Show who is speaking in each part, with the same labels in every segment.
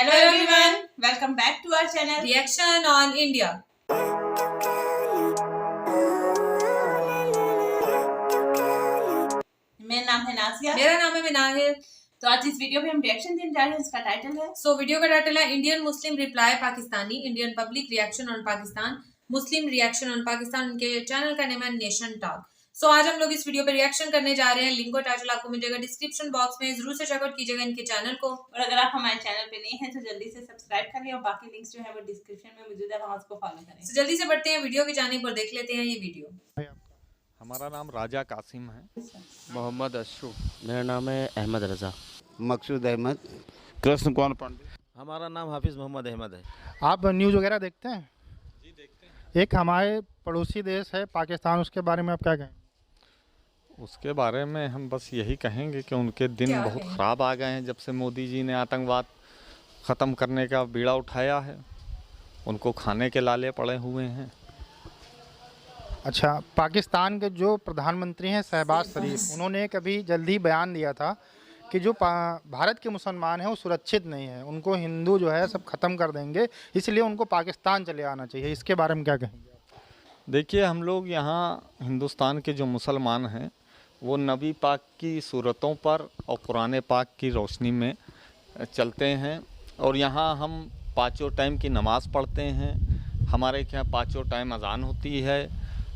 Speaker 1: Hello everyone, welcome back to our channel
Speaker 2: Reaction on India।
Speaker 1: मेरा नाम है नाजिया।
Speaker 2: मेरा नाम है मिनाहिल।
Speaker 1: तो आज इस वीडियो में हम रिएक्शन देने जा रहे हैं। इसका टाइटल है
Speaker 2: वीडियो का टाइटल है Indian Muslim reply Pakistani, Indian public reaction on Pakistan, Muslim reaction on Pakistan. उनके चैनल का नाम है नेशन टॉक। आज हम लोग इस वीडियो पे रिएक्शन करने जा रहे हैं। लिंक और टाइटल आपको मिलेगा डिस्क्रिप्शन बॉक्स में, जरूर से चेकआउट कीजिएगा इनके चैनल को।
Speaker 1: और अगर आप हमारे चैनल पे नए हैं तो जल्दी से सब्सक्राइब कर लें और बाकी लिंक्स जो है वो डिस्क्रिप्शन में मौजूद है, वहां उसको फॉलो करें।
Speaker 2: जल्दी से बढ़ते हैं वीडियो की जानिब और देख लेते हैं ये वीडियो।
Speaker 3: हमारा नाम राजा कासिम है।
Speaker 4: मोहम्मद अशरफ।
Speaker 5: मेरा नाम है अहमद रज़ा।
Speaker 6: मकसूद अहमद।
Speaker 4: कृष्ण कुमार पांडे।
Speaker 5: हमारा नाम हाफिज़ मोहम्मद अहमद है।
Speaker 7: आप न्यूज़ वगैरह देखते हैं?
Speaker 3: जी देखते हैं।
Speaker 7: एक हमारे पड़ोसी देश है पाकिस्तान, उसके बारे में आप क्या कहें?
Speaker 3: उसके बारे में हम बस यही कहेंगे कि उनके दिन बहुत ख़राब आ गए हैं जब से मोदी जी ने आतंकवाद ख़त्म करने का बीड़ा उठाया है। उनको खाने के लाले पड़े हुए हैं।
Speaker 7: अच्छा, पाकिस्तान के जो प्रधानमंत्री हैं शहबाज शरीफ, उन्होंने कभी जल्दी बयान दिया था कि जो भारत के मुसलमान हैं वो सुरक्षित नहीं है, उनको हिंदू जो है सब ख़त्म कर देंगे, इसलिए उनको पाकिस्तान चले आना चाहिए। इसके बारे में क्या कहेंगे?
Speaker 3: देखिए, हम लोग यहाँ हिंदुस्तान के जो मुसलमान हैं वो नबी पाक की सूरतों पर और कुरान पाक की रोशनी में चलते हैं। और यहाँ हम पाँचों टाइम की नमाज़ पढ़ते हैं। हमारे यहाँ पाँचों टाइम अज़ान होती है।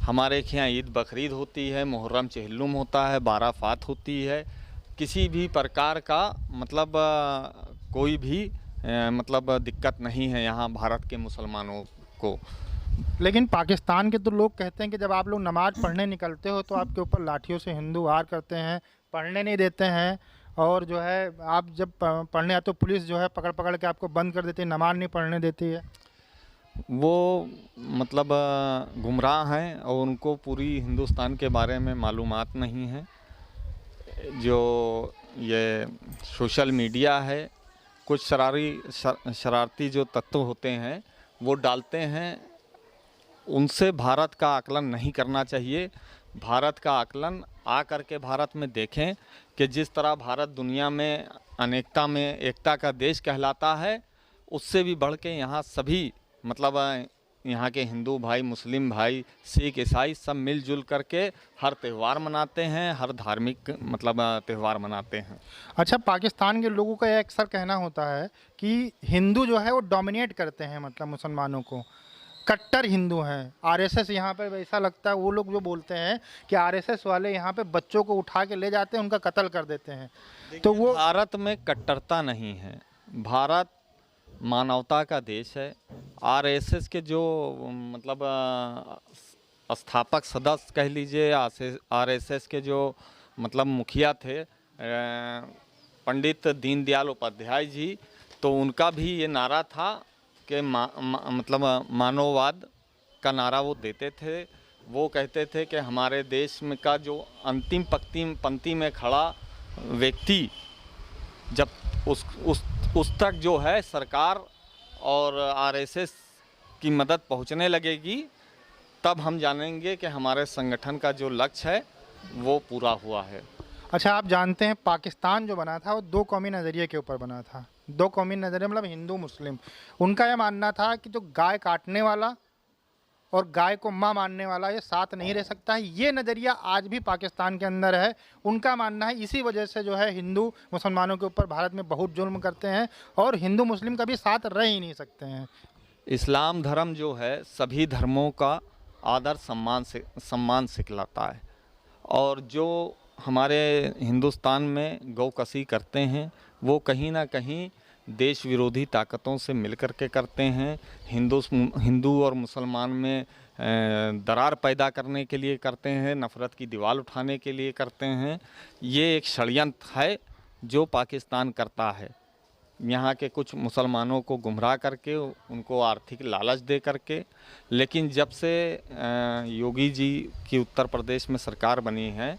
Speaker 3: हमारे यहाँ ईद बकरीद होती है, मुहर्रम चहल्लुम होता है, बाराफ़ात होती है। किसी भी प्रकार का मतलब कोई भी मतलब दिक्कत नहीं है यहाँ भारत के मुसलमानों को।
Speaker 7: लेकिन पाकिस्तान के तो लोग कहते हैं कि जब आप लोग नमाज़ पढ़ने निकलते हो तो आपके ऊपर लाठियों से हिंदू वार करते हैं, पढ़ने नहीं देते हैं, और जो है आप जब पढ़ने आते हो पुलिस जो है पकड़ पकड़ के आपको बंद कर देती है, नमाज़ नहीं पढ़ने देती है।
Speaker 3: वो मतलब गुमराह हैं और उनको पूरी हिंदुस्तान के बारे में मालूमात नहीं है। जो ये सोशल मीडिया है, कुछ शरारती जो तत्व होते हैं वो डालते हैं, उनसे भारत का आकलन नहीं करना चाहिए। भारत का आकलन आ करके भारत में देखें कि जिस तरह भारत दुनिया में अनेकता में एकता का देश कहलाता है, उससे भी बढ़ के यहाँ सभी मतलब यहाँ के हिंदू भाई, मुस्लिम भाई, सिख, ईसाई सब मिलजुल करके हर त्यौहार मनाते हैं, हर धार्मिक मतलब त्यौहार मनाते हैं।
Speaker 7: अच्छा, पाकिस्तान के लोगों का अक्सर कहना होता है कि हिंदू जो है वो डोमिनेट करते हैं, मतलब मुसलमानों को, कट्टर हिंदू हैं। आरएसएस यहाँ पे ऐसा लगता है, वो लोग जो बोलते हैं कि आरएसएस वाले यहाँ पे बच्चों को उठा के ले जाते हैं, उनका कत्ल कर देते हैं। तो वो
Speaker 3: भारत में कट्टरता नहीं है, भारत मानवता का देश है। आरएसएस के जो मतलब स्थापक सदस्य कह लीजिए, आरएसएस के जो मतलब मुखिया थे पंडित दीनदयाल उपाध्याय जी, तो उनका भी ये नारा था कि मतलब मानववाद का नारा वो देते थे। वो कहते थे कि हमारे देश में का जो अंतिम पंक्ति में खड़ा व्यक्ति जब उस तक जो है सरकार और आरएसएस की मदद पहुंचने लगेगी, तब हम जानेंगे कि हमारे संगठन का जो लक्ष्य है वो पूरा हुआ है।
Speaker 7: अच्छा, आप जानते हैं पाकिस्तान जो बना था वो दो कौमी नज़रिए के ऊपर बना था। दो कौमी नज़रिए मतलब हिंदू मुस्लिम। उनका यह मानना था कि जो गाय काटने वाला और गाय को माँ मानने वाला ये साथ नहीं रह सकता है। ये नज़रिया आज भी पाकिस्तान के अंदर है। उनका मानना है इसी वजह से जो है हिंदू मुसलमानों के ऊपर भारत में बहुत जुल्म करते हैं और हिंदू मुस्लिम कभी साथ रह ही नहीं सकते हैं।
Speaker 3: इस्लाम धर्म जो है सभी धर्मों का आदर सम्मान सिखलाता है। और जो हमारे हिंदुस्तान में गौकसी करते हैं वो कहीं ना कहीं देश विरोधी ताकतों से मिल कर के करते हैं। हिंदू और मुसलमान में दरार पैदा करने के लिए करते हैं, नफ़रत की दीवार उठाने के लिए करते हैं। ये एक षड्यंत्र है जो पाकिस्तान करता है, यहाँ के कुछ मुसलमानों को गुमराह करके, उनको आर्थिक लालच दे करके। लेकिन जब से योगी जी की उत्तर प्रदेश में सरकार बनी है,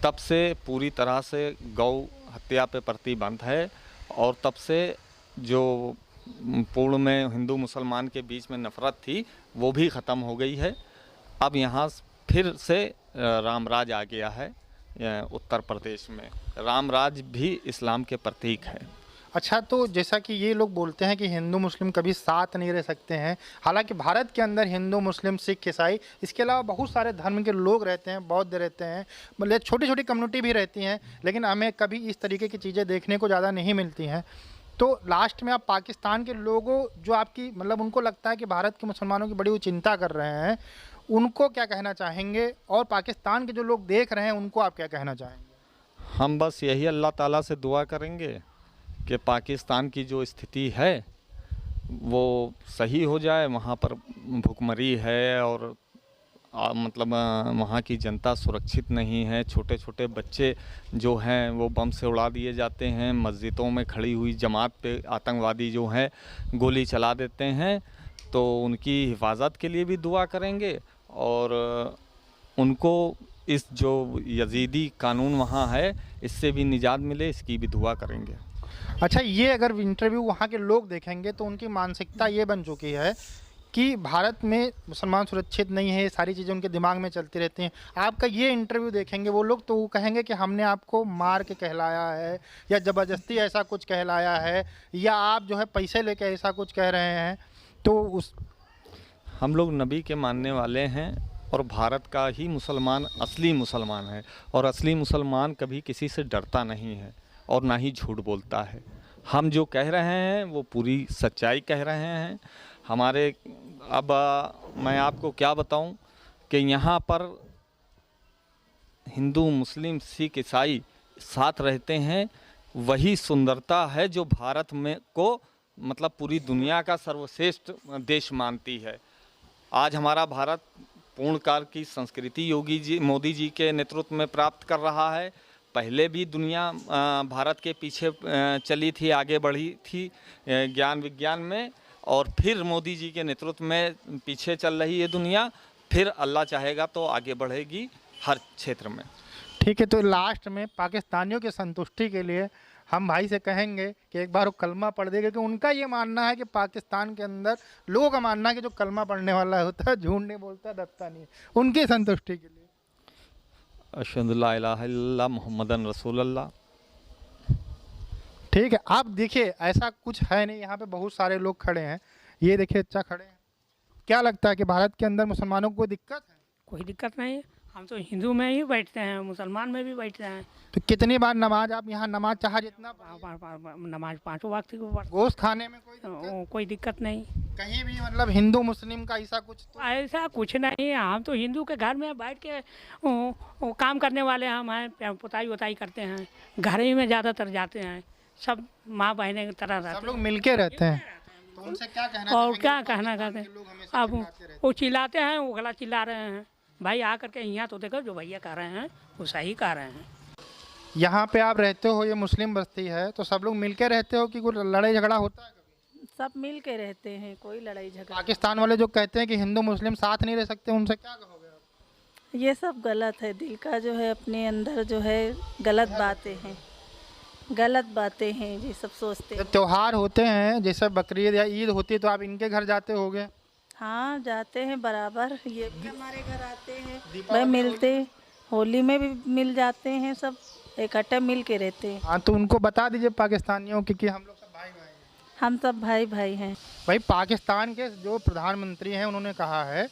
Speaker 3: तब से पूरी तरह से गौ हत्या पे प्रतिबंध है और तब से जो पूर्व में हिंदू मुसलमान के बीच में नफ़रत थी वो भी ख़त्म हो गई है। अब यहाँ फिर से रामराज आ गया है उत्तर प्रदेश में। रामराज भी इस्लाम के प्रतीक है।
Speaker 7: अच्छा, तो जैसा कि ये लोग बोलते हैं कि हिंदू मुस्लिम कभी साथ नहीं रह सकते हैं, हालांकि भारत के अंदर हिंदू मुस्लिम सिख ईसाई इसके अलावा बहुत सारे धर्म के लोग रहते हैं, बौद्ध रहते हैं, मतलब छोटी छोटी कम्युनिटी भी रहती हैं, लेकिन हमें कभी इस तरीके की चीज़ें देखने को ज़्यादा नहीं मिलती हैं। तो लास्ट में आप पाकिस्तान के लोगों जो आपकी मतलब उनको लगता है कि भारत के मुसलमानों की बड़ी वो चिंता कर रहे हैं, उनको क्या कहना चाहेंगे, और पाकिस्तान के जो लोग देख रहे हैं उनको आप क्या कहना चाहेंगे?
Speaker 3: हम बस यही अल्लाह ताला से दुआ करेंगे कि पाकिस्तान की जो स्थिति है वो सही हो जाए। वहाँ पर भुखमरी है और मतलब वहाँ की जनता सुरक्षित नहीं है। छोटे छोटे बच्चे जो हैं वो बम से उड़ा दिए जाते हैं। मस्जिदों में खड़ी हुई जमात पे आतंकवादी जो हैं गोली चला देते हैं। तो उनकी हिफाजत के लिए भी दुआ करेंगे और उनको इस जो यजीदी कानून वहाँ है इससे भी निजात मिले, इसकी भी दुआ करेंगे।
Speaker 7: अच्छा, ये अगर इंटरव्यू वहाँ के लोग देखेंगे तो उनकी मानसिकता ये बन चुकी है कि भारत में मुसलमान सुरक्षित नहीं है, ये सारी चीज़ें उनके दिमाग में चलती रहती हैं। आपका ये इंटरव्यू देखेंगे वो लोग तो वो कहेंगे कि हमने आपको मार के कहलाया है या ज़बरदस्ती ऐसा कुछ कहलाया है या आप जो है पैसे लेके ऐसा कुछ कह रहे हैं। तो उस
Speaker 3: हम लोग नबी के मानने वाले हैं और भारत का ही मुसलमान असली मुसलमान है और असली मुसलमान कभी किसी से डरता नहीं है और ना ही झूठ बोलता है। हम जो कह रहे हैं वो पूरी सच्चाई कह रहे हैं। हमारे अब मैं आपको क्या बताऊं कि यहाँ पर हिंदू मुस्लिम सिख ईसाई साथ रहते हैं, वही सुंदरता है जो भारत में को मतलब पूरी दुनिया का सर्वश्रेष्ठ देश मानती है। आज हमारा भारत पूर्णकाल की संस्कृति मोदी जी के नेतृत्व में प्राप्त कर रहा है। पहले भी दुनिया भारत के पीछे चली थी, आगे बढ़ी थी ज्ञान विज्ञान में, और फिर मोदी जी के नेतृत्व में पीछे चल रही है दुनिया। फिर अल्लाह चाहेगा तो आगे बढ़ेगी हर क्षेत्र में।
Speaker 7: ठीक है, तो लास्ट में पाकिस्तानियों की संतुष्टि के लिए हम भाई से कहेंगे कि एक बार वो कलमा पढ़ देगा, कि उनका ये मानना है कि पाकिस्तान के अंदर लोगों का मानना है कि जो कलमा पढ़ने वाला होता है झूठ नहीं बोलता, डरता नहीं है। उनकी संतुष्टि के लिए
Speaker 3: अशहदु ला इलाहा इल्लल्लाह मुहम्मदन रसूलुल्लाह।
Speaker 7: ठीक है, आप देखिए ऐसा कुछ है नहीं, यहाँ पे बहुत सारे लोग खड़े हैं, ये देखिए अच्छा खड़े हैं। क्या लगता है कि भारत के अंदर मुसलमानों को कोई दिक्कत है?
Speaker 6: कोई दिक्कत नहीं है, हम तो हिंदू में ही बैठते हैं, मुसलमान में भी बैठते हैं।
Speaker 7: तो कितनी बार नमाज आप यहाँ नमाज चाहे जितना
Speaker 6: नमाज 5 वक्त की पढ़ते
Speaker 7: गोश्त खाने में
Speaker 6: हैं, कोई दिक्कत नहीं।
Speaker 7: कहीं भी मतलब हिंदू मुस्लिम का ऐसा कुछ तो?
Speaker 6: ऐसा कुछ नहीं, हम तो हिंदू के घर में बैठ के वो काम करने वाले हम हैं, पुताई वताई करते हैं, घर ही में ज़्यादातर जाते हैं, सब माँ बहने की तरह रहते
Speaker 7: सब लोग मिलके रहते हैं। तो उनसे क्या कहना
Speaker 6: और
Speaker 7: चाहेंगे?
Speaker 6: क्या कहना चाहते हैं, अब वो चिल्लाते हैं, वो गला चिल्ला रहे हैं। भाई आ करके यहाँ तो देखो जो भैया कह रहे हैं वो सही कह रहे हैं।
Speaker 7: यहाँ पे आप रहते हो, ये मुस्लिम बस्ती है, तो सब लोग मिलके रहते हो कि कोई लड़ाई झगड़ा होता है कभी?
Speaker 8: सब मिल के रहते हैं, कोई लड़ाई झगड़ा।
Speaker 7: पाकिस्तान वाले जो कहते हैं कि हिंदू मुस्लिम साथ नहीं रह सकते, उनसे क्या कहोगे आप?
Speaker 8: ये सब गलत है, दिल का जो है अपने अंदर जो है गलत बातें हैं, गलत बातें हैं, ये सब सोचते हैं।
Speaker 7: जब त्योहार होते हैं जैसे बकरीद या ईद होती है तो आप इनके घर जाते होगे?
Speaker 8: हाँ जाते हैं बराबर, ये भी हमारे घर आते हैं, भाई मिलते, होली में भी मिल जाते हैं, सब इकट्ठे मिल के रहते हैं।
Speaker 7: हाँ, तो उनको बता दीजिए पाकिस्तानियों की कि हम लोग सब भाई भाई हैं।
Speaker 8: हम सब भाई भाई हैं।
Speaker 7: भाई पाकिस्तान के जो प्रधानमंत्री हैं उन्होंने कहा है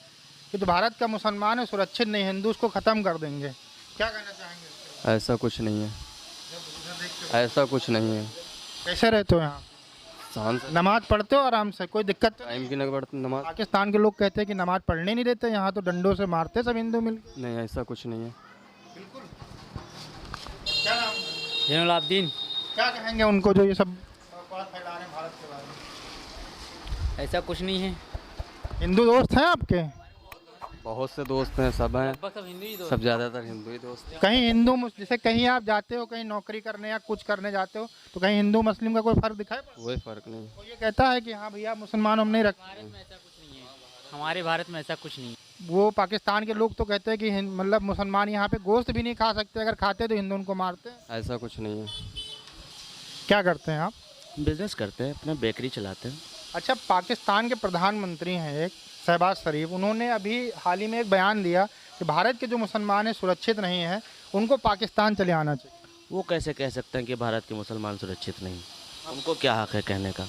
Speaker 7: कि जो भारत का मुसलमान है सुरक्षित नहीं, हिंदू उसको ख़त्म कर देंगे। क्या कहना चाहेंगे इस पे?
Speaker 4: ऐसा कुछ नहीं है, ऐसा कुछ नहीं है।
Speaker 7: कैसे रहते हो यहाँ?
Speaker 4: शांत
Speaker 7: नमाज पढ़ते हो आराम से, कोई दिक्कत तो नहीं?
Speaker 4: टाइम की न पढ़ते नमाज।
Speaker 7: पाकिस्तान के लोग कहते हैं कि नमाज पढ़ने नहीं देते, यहाँ तो डंडों से मारते सब हिंदू मिल के।
Speaker 4: नहीं, ऐसा कुछ नहीं है।
Speaker 7: क्या नाम है?
Speaker 6: जैनुलाब्दीन।
Speaker 7: क्या कहेंगे उनको जो ये सब अफवाह फैला रहे हैं भारत के बारे में?
Speaker 6: ऐसा कुछ नहीं है।
Speaker 7: हिंदू दोस्त हैं आपके?
Speaker 4: बहुत से दोस्त हैं, सब हैं, सब ज़्यादातर हिंदू ही दोस्त हैं।
Speaker 7: कहीं हिंदू जैसे कहीं आप जाते हो, कहीं नौकरी करने या कुछ करने जाते हो, तो कहीं हिंदू मुस्लिम का कोई फर्क दिखाई पड़ता है?
Speaker 4: कोई फ़र्क नहीं।
Speaker 7: वो ये कहता है कि हाँ भैया मुसलमान हम नहीं रखते।
Speaker 6: हमारे भारत में ऐसा कुछ नहीं है।
Speaker 7: वो पाकिस्तान के लोग तो कहते हैं कि मतलब मुसलमान यहाँ पे गोश्त भी नहीं खा सकते, अगर खाते तो हिंदू उनको मारते हैं।
Speaker 4: ऐसा कुछ नहीं है।
Speaker 7: क्या करते हैं आप?
Speaker 5: बिजनेस करते हैं, अपना बेकरी चलाते हैं।
Speaker 7: अच्छा, पाकिस्तान के प्रधानमंत्री हैं एक शहबाज शरीफ, उन्होंने अभी हाल ही में एक बयान दिया कि भारत के जो मुसलमान हैं सुरक्षित नहीं हैं, उनको पाकिस्तान चले आना चाहिए।
Speaker 5: वो कैसे कह सकते हैं कि भारत के मुसलमान सुरक्षित नहीं? उनको क्या हक है कहने का?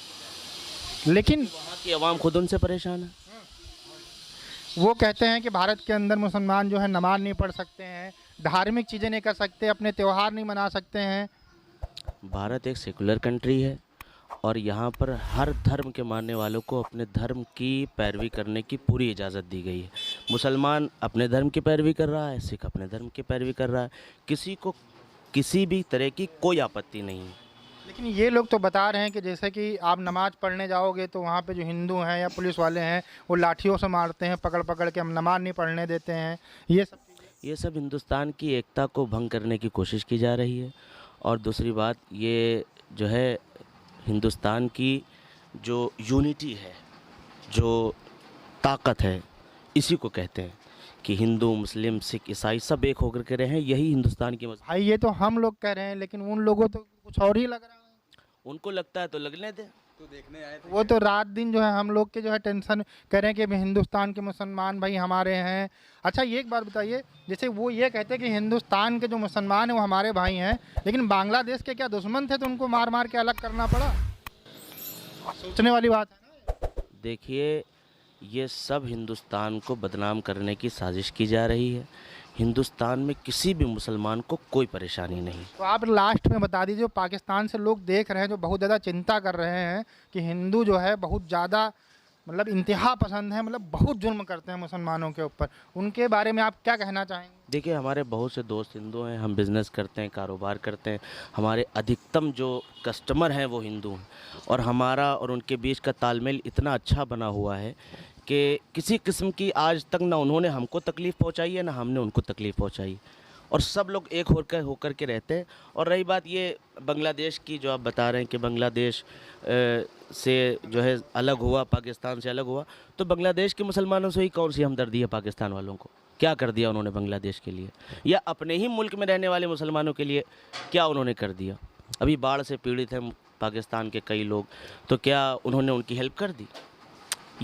Speaker 7: लेकिन
Speaker 5: वहाँ की आवाम खुद उनसे परेशान है।
Speaker 7: वो कहते हैं कि भारत के अंदर मुसलमान जो है नमाज नहीं पढ़ सकते हैं, धार्मिक चीज़ें नहीं कर सकते, अपने त्यौहार नहीं मना सकते हैं।
Speaker 5: भारत एक सेकुलर कंट्री है और यहाँ पर हर धर्म के मानने वालों को अपने धर्म की पैरवी करने की पूरी इजाज़त दी गई है। मुसलमान अपने धर्म की पैरवी कर रहा है, सिख अपने धर्म की पैरवी कर रहा है, किसी को किसी भी तरह की कोई आपत्ति नहीं है।
Speaker 7: लेकिन ये लोग तो बता रहे हैं कि जैसे कि आप नमाज पढ़ने जाओगे तो वहाँ पे जो हिंदू हैं या पुलिस वाले हैं वो लाठियों से मारते हैं, पकड़ पकड़ के, हम नमाज नहीं पढ़ने देते हैं। ये सब
Speaker 5: हिंदुस्तान की एकता को भंग करने की कोशिश की जा रही है। और दूसरी बात, ये जो है हिंदुस्तान की जो यूनिटी है, जो ताकत है, इसी को कहते हैं कि हिंदू, मुस्लिम, सिख, ईसाई सब एक होकर के रहे हैं। यही हिंदुस्तान की मजबूती।
Speaker 7: भाई ये तो हम लोग कह रहे हैं, लेकिन उन लोगों तो कुछ और ही लग रहा है।
Speaker 5: उनको लगता है तो लगने दे।
Speaker 7: वो तो रात दिन जो है हम लोग के जो है टेंशन कर रहे हैं कि हिंदुस्तान के मुसलमान भाई हमारे हैं। अच्छा, ये एक बात बताइए, जैसे वो ये कहते हैं कि हिंदुस्तान के जो मुसलमान हैं वो हमारे भाई हैं, लेकिन बांग्लादेश के क्या दुश्मन थे तो उनको मार मार के अलग करना पड़ा? सोचने वाली बात है ना।
Speaker 5: देखिए, ये सब हिंदुस्तान को बदनाम करने की साजिश की जा रही है। हिंदुस्तान में किसी भी मुसलमान को कोई परेशानी नहीं।
Speaker 7: तो आप लास्ट में बता दीजिए, पाकिस्तान से लोग देख रहे हैं जो बहुत ज़्यादा चिंता कर रहे हैं कि हिंदू जो है बहुत ज़्यादा मतलब इंतहा पसंद है, मतलब बहुत जुल्म करते हैं मुसलमानों के ऊपर, उनके बारे में आप क्या कहना चाहेंगे?
Speaker 5: देखिए, हमारे बहुत से दोस्त हिंदू हैं, हम बिज़नेस करते हैं, कारोबार करते हैं, हमारे अधिकतम जो कस्टमर हैं वो हिंदू हैं और हमारा और उनके बीच का तालमेल इतना अच्छा बना हुआ है कि किसी किस्म की आज तक ना उन्होंने हमको तकलीफ़ पहुंचाई है ना हमने उनको तकलीफ़ पहुंचाई, और सब लोग एक होकर के रहते हैं। और रही बात ये बांग्लादेश की, जो आप बता रहे हैं कि बांग्लादेश से जो है अलग हुआ, पाकिस्तान से अलग हुआ, तो बांग्लादेश के मुसलमानों से ही कौन सी हमदर्दी है पाकिस्तान वालों को? क्या कर दिया उन्होंने बांग्लादेश के लिए, या अपने ही मुल्क में रहने वाले मुसलमानों के लिए क्या उन्होंने कर दिया? अभी बाढ़ से पीड़ित हैं पाकिस्तान के कई लोग, तो क्या उन्होंने उनकी हेल्प कर दी?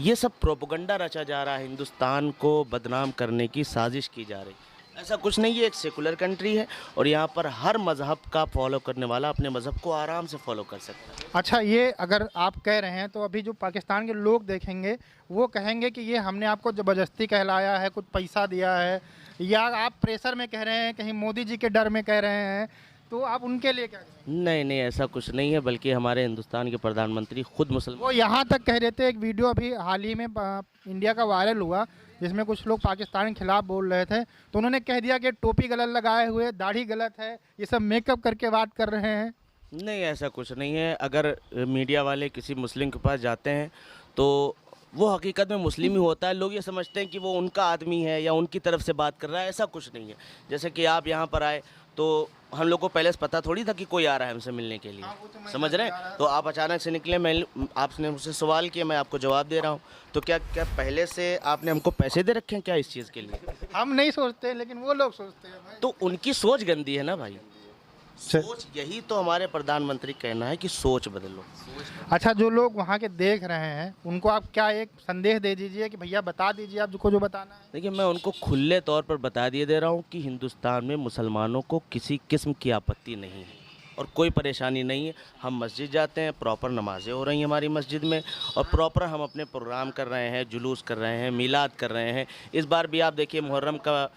Speaker 5: ये सब प्रोपेगेंडा रचा जा रहा है, हिंदुस्तान को बदनाम करने की साजिश की जा रही। ऐसा कुछ नहीं है, एक सेकुलर कंट्री है और यहाँ पर हर मज़हब का फॉलो करने वाला अपने मज़हब को आराम से फॉलो कर सकता है।
Speaker 7: अच्छा, ये अगर आप कह रहे हैं तो अभी जो पाकिस्तान के लोग देखेंगे वो कहेंगे कि ये हमने आपको ज़बरदस्ती कहलाया है, कुछ पैसा दिया है, या आप प्रेशर में कह रहे हैं, कहीं मोदी जी के डर में कह रहे हैं, तो आप उनके लिए क्या कहेंगे?
Speaker 5: नहीं, ऐसा कुछ नहीं है, बल्कि हमारे हिंदुस्तान के प्रधानमंत्री खुद मुसलमान।
Speaker 7: वो यहाँ तक कह रहे थे, एक वीडियो अभी हाल ही में इंडिया का वायरल हुआ जिसमें कुछ लोग पाकिस्तान के खिलाफ बोल रहे थे, तो उन्होंने कह दिया कि टोपी गलत लगाए हुए, दाढ़ी गलत है, ये सब मेकअप करके बात कर रहे हैं।
Speaker 5: नहीं, ऐसा कुछ नहीं है। अगर मीडिया वाले किसी मुस्लिम के पास जाते हैं तो वो हकीकत में मुस्लिम ही होता है। लोग ये समझते हैं कि वो उनका आदमी है या उनकी तरफ से बात कर रहा है, ऐसा कुछ नहीं है। जैसे कि आप यहाँ पर आए तो हम लोग को पहले से पता थोड़ी था कि कोई आ रहा है हमसे मिलने के लिए, समझ रहे हैं? तो आप अचानक से निकले, मैं आपने मुझसे सवाल किया, मैं आपको जवाब दे रहा हूँ, तो क्या पहले से आपने हमको पैसे दे रखे हैं क्या इस चीज़ के लिए?
Speaker 7: हम नहीं सोचते, लेकिन वो लोग सोचते हैं भाई।
Speaker 5: तो उनकी सोच गंदी है ना भाई, सोच। यही तो हमारे प्रधानमंत्री कहना है कि सोच बदलो।
Speaker 7: अच्छा, जो लोग वहाँ के देख रहे हैं उनको आप क्या एक संदेश दे दीजिए कि भैया बता दीजिए आपको जो बताना है?
Speaker 5: देखिए, मैं उनको खुले तौर पर बता दिए दे रहा हूँ कि हिंदुस्तान में मुसलमानों को किसी किस्म की आपत्ति नहीं है और कोई परेशानी नहीं है। हम मस्जिद जाते हैं, प्रॉपर नमाज़ें हो रही हैं हमारी मस्जिद में, और प्रॉपर हम अपने प्रोग्राम कर रहे हैं, जुलूस कर रहे हैं, मीलाद कर रहे हैं। इस बार भी आप देखिए, मुहर्रम का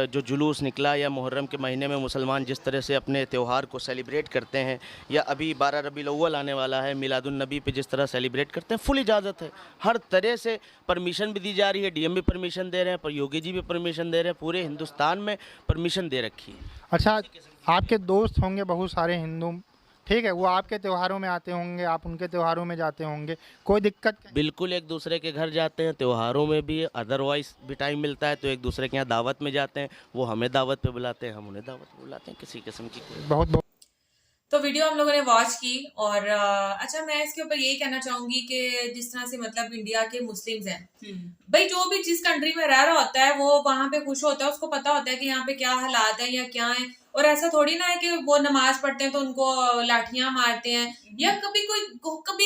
Speaker 5: जो जुलूस निकला, या मुहर्रम के महीने में मुसलमान जिस तरह से अपने त्यौहार को सेलिब्रेट करते हैं, या अभी 12 रबीउल अव्वल आने वाला है, मिलादुन नबी पे जिस तरह सेलिब्रेट करते हैं, फुल इजाज़त है। हर तरह से परमिशन भी दी जा रही है, डीएम भी परमिशन दे रहे हैं, पर योगी जी भी परमिशन दे रहे हैं, पूरे हिंदुस्तान में परमिशन दे रखी है।
Speaker 7: अच्छा, आपके दोस्त होंगे बहुत सारे हिंदू, ठीक है, वो आपके त्योहारों में आते होंगे, आप उनके त्योहारों में जाते होंगे, कोई दिक्कत?
Speaker 5: बिल्कुल, एक दूसरे के घर जाते हैं, त्योहारों में भी, अदरवाइज भी टाइम मिलता है तो एक दूसरे के यहाँ दावत में जाते हैं। वो हमें दावत पे बुलाते हैं, हम उन्हें दावत पे बुलाते हैं। किसी किस्म की
Speaker 7: बहुत बहुत
Speaker 2: तो वीडियो हम लोगों ने वॉच की। और अच्छा, मैं इसके ऊपर यही कहना चाहूंगी कि जिस तरह से मतलब इंडिया के मुस्लिम्स हैं भाई, जो भी जिस कंट्री में रह रहा होता है वो वहां पे खुश होता है, उसको पता होता है कि यहाँ पे क्या हालात है या क्या है। और ऐसा थोड़ी ना है कि वो नमाज पढ़ते हैं तो उनको लाठियां मारते हैं, या कभी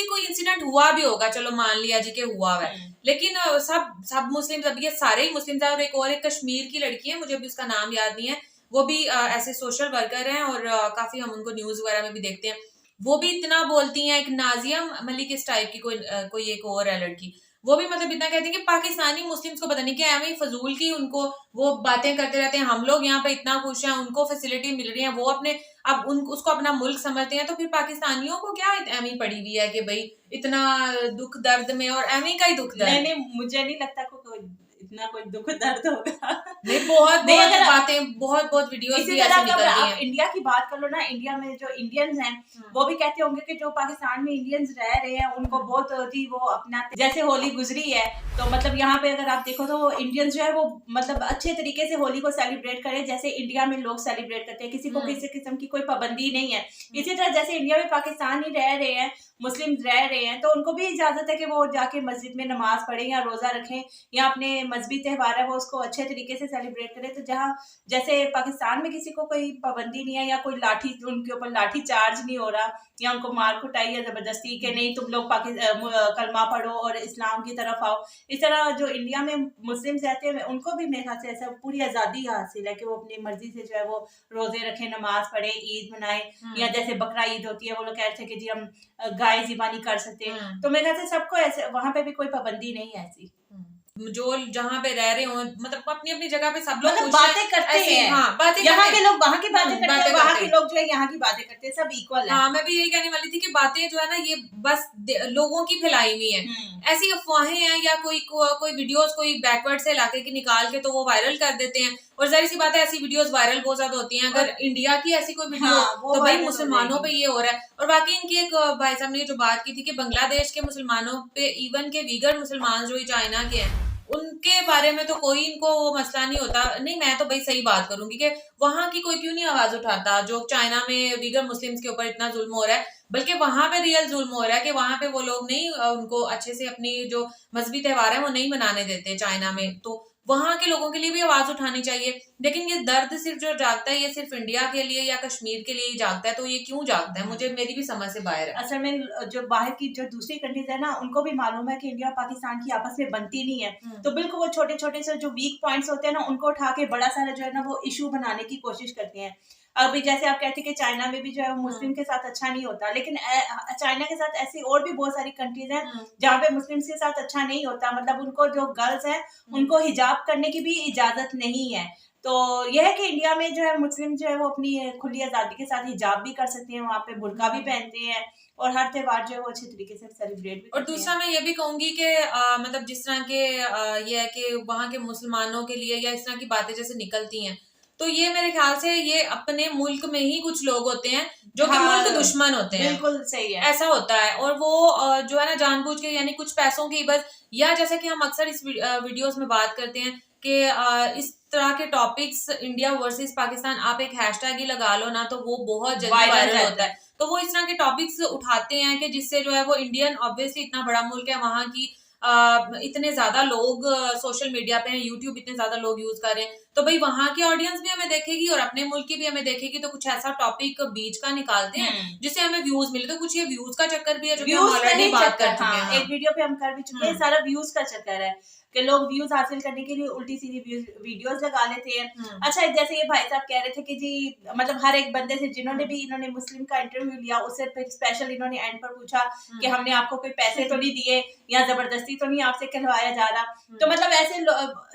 Speaker 2: कोई इंसिडेंट हुआ भी होगा, चलो मान लिया जी के हुआ है, लेकिन सब मुस्लिम, अब ये सारे ही मुस्लिम है। और एक कश्मीर की लड़की है, मुझे अभी उसका नाम याद नहीं है, वो भी ऐसे सोशल वर्कर हैं और काफी हम उनको न्यूज वगैरह में भी देखते हैं। वो भी इतना बोलती हैं, एक नाजिया मलिक इस टाइप की कोई एक और है लड़की, वो भी मतलब इतना कहती है कि पाकिस्तानी मुस्लिम्स को पता नहीं क्या है, फजूल की उनको वो बातें करते रहते हैं, हम लोग यहाँ पे इतना खुश हैं, उनको फैसिलिटी मिल रही है, वो अपने अब उसको अपना मुल्क समझते हैं, तो फिर पाकिस्तानियों को क्या अहमी पड़ी हुई है कि भाई इतना दुख दर्द में, और अहमी का ही दुख दर्द।
Speaker 1: नहीं, मुझे नहीं लगता कोई इतना कोई दुख दर्द होगा।
Speaker 2: नहीं, बहुत बातें, बहुत वीडियोस भी ऐसे निकल रही हैं।
Speaker 1: आप इंडिया की बात कर लो ना, इंडिया में जो इंडियंस हैं वो भी कहते होंगे कि जो पाकिस्तान में इंडियंस रह रहे हैं उनको बहुत होती वो अपना, जैसे होली गुजरी है तो मतलब यहाँ पे अगर आप देखो तो इंडियंस जो है वो मतलब अच्छे तरीके से होली को सेलिब्रेट करें जैसे इंडिया में लोग सेलिब्रेट करते हैं, किसी को किसी किस्म की कोई पाबंदी नहीं है। इसी तरह जैसे इंडिया में पाकिस्तानी रह रहे हैं, मुस्लिम रह रहे हैं, तो उनको भी इजाजत है कि वो जाके मस्जिद में नमाज पढ़ें या रोजा रखें या अपने मजहबी त्यौहार है वो उसको अच्छे तरीके से सेलिब्रेट करें। तो जहाँ जैसे पाकिस्तान में किसी को कोई पाबंदी नहीं है या कोई लाठी, उनके ऊपर लाठी चार्ज नहीं हो रहा या उनको मार कुटाई या जबरदस्ती के नहीं तुम लोग कलमा पढ़ो और इस्लाम की तरफ आओ, इस तरह जो इंडिया में मुस्लिम रहते हैं उनको भी मेरे ख्याल से ऐसा पूरी आज़ादी हासिल है कि वो अपनी मर्जी से जो है वो रोजे रखें, नमाज पढ़े, ईद मनाए, या जैसे बकरा ईद होती है वो लोग कह रहे थे कि जी हम गाय ज़िबानी कर सकते हैं, तो मेरे ख्याल से सबको ऐसे वहाँ पे भी कोई पाबंदी नहीं है ऐसी।
Speaker 2: जो जहाँ पे रह रहे हो मतलब अपनी अपनी जगह पे सब लोग
Speaker 1: मतलब बातें करते हैं,
Speaker 2: हाँ, बातें
Speaker 1: यहाँ के लोग वहाँ की बातें करते हैं, वहाँ
Speaker 2: करते
Speaker 1: के लोग जो है यहाँ की बातें करते हैं, सब इक्वल है।
Speaker 2: हाँ, मैं भी यही कहने वाली थी कि बातें जो है ना ये बस लोगों की फैलाई हुई है, ऐसी अफवाहें हैं या कोई वीडियोस कोई बैकवर्ड से इलाके की निकाल के तो वो वायरल कर देते हैं, और जाहिर सी बात है ऐसी वीडियोस वायरल बहुत ज्यादा होती हैं। अगर इंडिया की ऐसी कोई वीडियो तो भाई मुसलमानों पे ये हो रहा है। और वाकई इनकी एक भाई साहब ने जो बात की थी कि बांग्लादेश के मुसलमानों पे, इवन के वीगर मुसलमान जो चाइना के हैं उनके बारे में तो कोई इनको वो मसला नहीं होता। नहीं, मैं तो भाई सही बात करूंगी कि वहां की कोई क्यों नहीं आवाज उठाता जो चाइना में वीगर मुस्लिम्स के ऊपर इतना जुल्म हो रहा है, बल्कि वहां पे रियल जुल्म हो रहा है कि वहां पे वो लोग नहीं उनको अच्छे से अपनी जो मजहबी त्योहार है वो नहीं मनाने देते चाइना में, तो वहां के लोगों के लिए भी आवाज उठानी चाहिए। लेकिन ये दर्द सिर्फ जो जागता है ये सिर्फ इंडिया के लिए या कश्मीर के लिए ही जागता है, तो ये क्यों जागता है मुझे मेरी भी समझ से बाहर है।
Speaker 1: असल में जो बाहर की जो दूसरी कंट्रीज है ना उनको भी मालूम है कि इंडिया पाकिस्तान की आपस में बनती नहीं है, तो बिल्कुल वो छोटे छोटे से जो वीक पॉइंट्स होते हैं ना उनको उठा के बड़ा सारा जो है ना वो इशू बनाने की कोशिश करते हैं। अभी जैसे आप कहते हैं कि चाइना में भी जो है वो मुस्लिम के साथ अच्छा नहीं होता, लेकिन चाइना के साथ ऐसी और भी बहुत सारी कंट्रीज हैं जहाँ पे मुस्लिम के साथ अच्छा नहीं होता, मतलब उनको जो गर्ल्स हैं उनको हिजाब करने की भी इजाजत नहीं है। तो यह है कि इंडिया में जो है मुस्लिम जो है वो अपनी खुली आज़ादी के साथ हिजाब भी कर सकते हैं, वहाँ पे बुर्का भी पहनते हैं और हर त्योहार जो है वो अच्छे तरीके से सेलिब्रेट भी
Speaker 2: और दूसरा मैं ये भी कहूंगी कि मतलब जिस तरह के ये है कि वहाँ के मुसलमानों के लिए या इस तरह की बातें जैसे निकलती हैं, तो ये मेरे ख्याल से ये अपने मुल्क में ही कुछ लोग होते हैं जो कि मुल्क दुश्मन होते हैं।
Speaker 1: बिल्कुल सही है, ऐसा
Speaker 2: होता है। और वो जो है ना जानबूझ के यानी कुछ पैसों की बस, या जैसे कि हम अक्सर इस वीडियोस में बात करते हैं कि इस तरह के टॉपिक्स इंडिया वर्सेस पाकिस्तान, आप एक हैशटैग ही लगा लो ना तो वो बहुत जल्दी वायरल होता है। तो वो इस तरह के टॉपिक्स उठाते हैं कि जिससे जो है वो इंडियन, ऑब्वियसली इतना बड़ा मुल्क है, वहां की इतने ज्यादा लोग सोशल मीडिया पे हैं, यूट्यूब इतने ज्यादा लोग यूज कर रहे हैं, तो भाई वहां की ऑडियंस भी हमें देखेगी और अपने मुल्क की भी हमें देखेगी, तो कुछ ऐसा टॉपिक बीच का निकालते हैं जिससे हमें व्यूज मिले। तो कुछ ये व्यूज का चक्कर भी है जो कि हम ऑलरेडी बात कर चुके हैं,
Speaker 1: एक वीडियो पे हम कर भी चुके हैं, सारा व्यूज का चक्कर है कि लोग व्यूज हासिल करने के लिए उल्टी सीधी वीडियोस लगा लेते हैं। अच्छा, जैसे ये भाई साहब कह रहे थे कि जी मतलब हर एक बंदे से जिन्होंने भी इन्होंने मुस्लिम का इंटरव्यू लिया उससे फिर स्पेशल इन्होंने एंड पर पूछा कि हमने आपको कोई पैसे तो नहीं दिए या जबरदस्ती तो नहीं आपसे कहलवाया जा रहा, तो मतलब ऐसे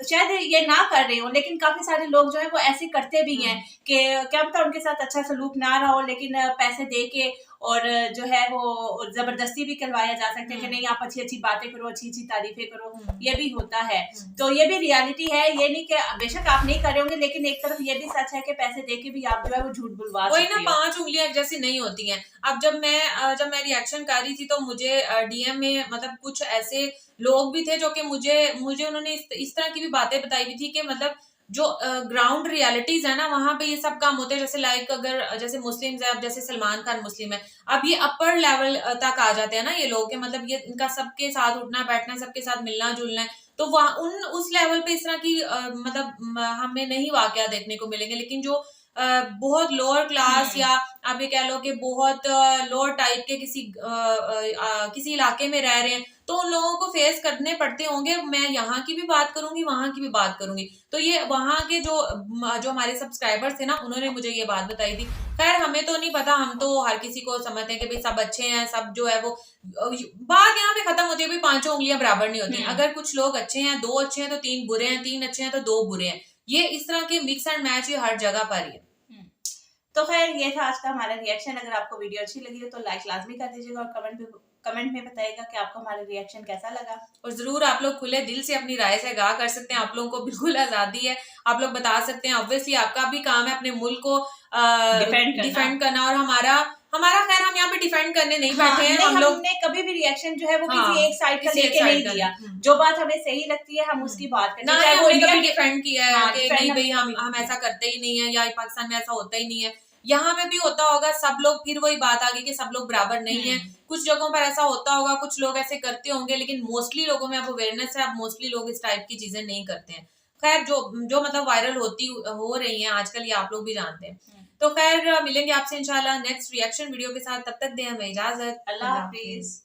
Speaker 1: शायद ये ना कर रहे हो, लेकिन काफी सारे लोग जो है वो ऐसे करते भी हैं कि क्या पता उनके साथ अच्छा सलूक ना रहा हो, लेकिन पैसे दे के और जो है वो जबरदस्ती भी करवाया जा सकता है कि नहीं आप अच्छी अच्छी बातें करो, अच्छी अच्छी तारीफें करो, ये भी होता है। तो ये भी रियलिटी है, ये नहीं कि बेशक आप नहीं कर रहे होंगे, लेकिन एक तरफ ये भी सच है कि पैसे देके भी आप जो है वो झूठ बुलवा
Speaker 2: वही ना, 5 उंगलियां एक जैसी नहीं होती हैं। अब जब मैं रिएक्शन कर रही थी तो मुझे डीएम में मतलब कुछ ऐसे लोग भी थे जो कि मुझे उन्होंने इस तरह की भी बातें बताई हुई थी कि मतलब जो ग्राउंड रियलिटीज है ना वहां पे ये सब काम होते हैं। जैसे लाइक अगर जैसे मुस्लिम्स है, अब जैसे सलमान खान मुस्लिम है, अब ये अपर लेवल तक आ जाते हैं ना ये लोग, के मतलब ये इनका सबके साथ उठना बैठना, सबके साथ मिलना जुलना है, तो वहाँ उस लेवल पे इस तरह की मतलब हमें नहीं वाकया देखने को मिलेंगे। लेकिन जो बहुत लोअर क्लास या आप ये कह लो कि बहुत लोअर टाइप के किसी इलाके में रह रहे हैं, तो उन लोगों को फेस करने पड़ते होंगे। मैं यहाँ की भी बात करूंगी, वहां की भी बात करूंगी। तो ये वहां के जो हमारे सब्सक्राइबर्स थे ना, उन्होंने मुझे ये बात बताई थी। खैर हमें तो नहीं पता, हम तो हर किसी को समझते हैं कि भाई सब अच्छे हैं, सब जो है वो बात यहाँ पे खत्म होती है। भाई 5 उंगलियां बराबर नहीं होती। अगर कुछ लोग अच्छे हैं, 2 अच्छे हैं तो 3 बुरे हैं, 3 अच्छे हैं तो 2 बुरे हैं। ये इस तरह के मिक्स एंड मैच ये हर जगह पर ही है।
Speaker 1: तो खैर ये था आज का हमारा रिएक्शन। अगर आपको वीडियो अच्छी लगी हो तो लाइक लाजमी कर दीजिएगा और कमेंट में बताइएगा कि आपको हमारा रिएक्शन कैसा लगा।
Speaker 2: और जरूर आप लोग खुले दिल से अपनी राय से आगाह कर सकते हैं। आप लोगों को बिल्कुल आजादी है, आप लोग बता सकते हैं। ऑब्वियसली आपका भी काम है अपने मुल्क को डिफेंड करना, और हमारा खैर हम यहाँ पे डिफेंड करने नहीं बैठे हैं। हम लोग ने
Speaker 1: कभी भी रिएक्शन जो है वो किसी एक साइड का लेके नहीं दिया। जो बात हमें सही लगती है हम उसकी बात करते हैं।
Speaker 2: हमने कभी डिफेंड किया है कि नहीं भाई हम ऐसा करते ही नहीं है, या पाकिस्तान में ऐसा होता ही नहीं है। यहाँ पे भी होता होगा, सब लोग, फिर वही बात आ गई कि सब लोग बराबर नहीं है। कुछ जगहों पर ऐसा होता होगा, कुछ लोग ऐसे करते होंगे, लेकिन मोस्टली लोगों में अब अवेयरनेस है। अब मोस्टली लोग इस टाइप की चीजें नहीं करते हैं। खैर जो मतलब वायरल हो रही हैं आजकल, ये आप लोग भी जानते हैं। तो खैर मिलेंगे आपसे इंशाल्लाह नेक्स्ट रिएक्शन वीडियो के साथ। तब तक दें हमें इजाजत।
Speaker 1: अल्लाह हाफिज।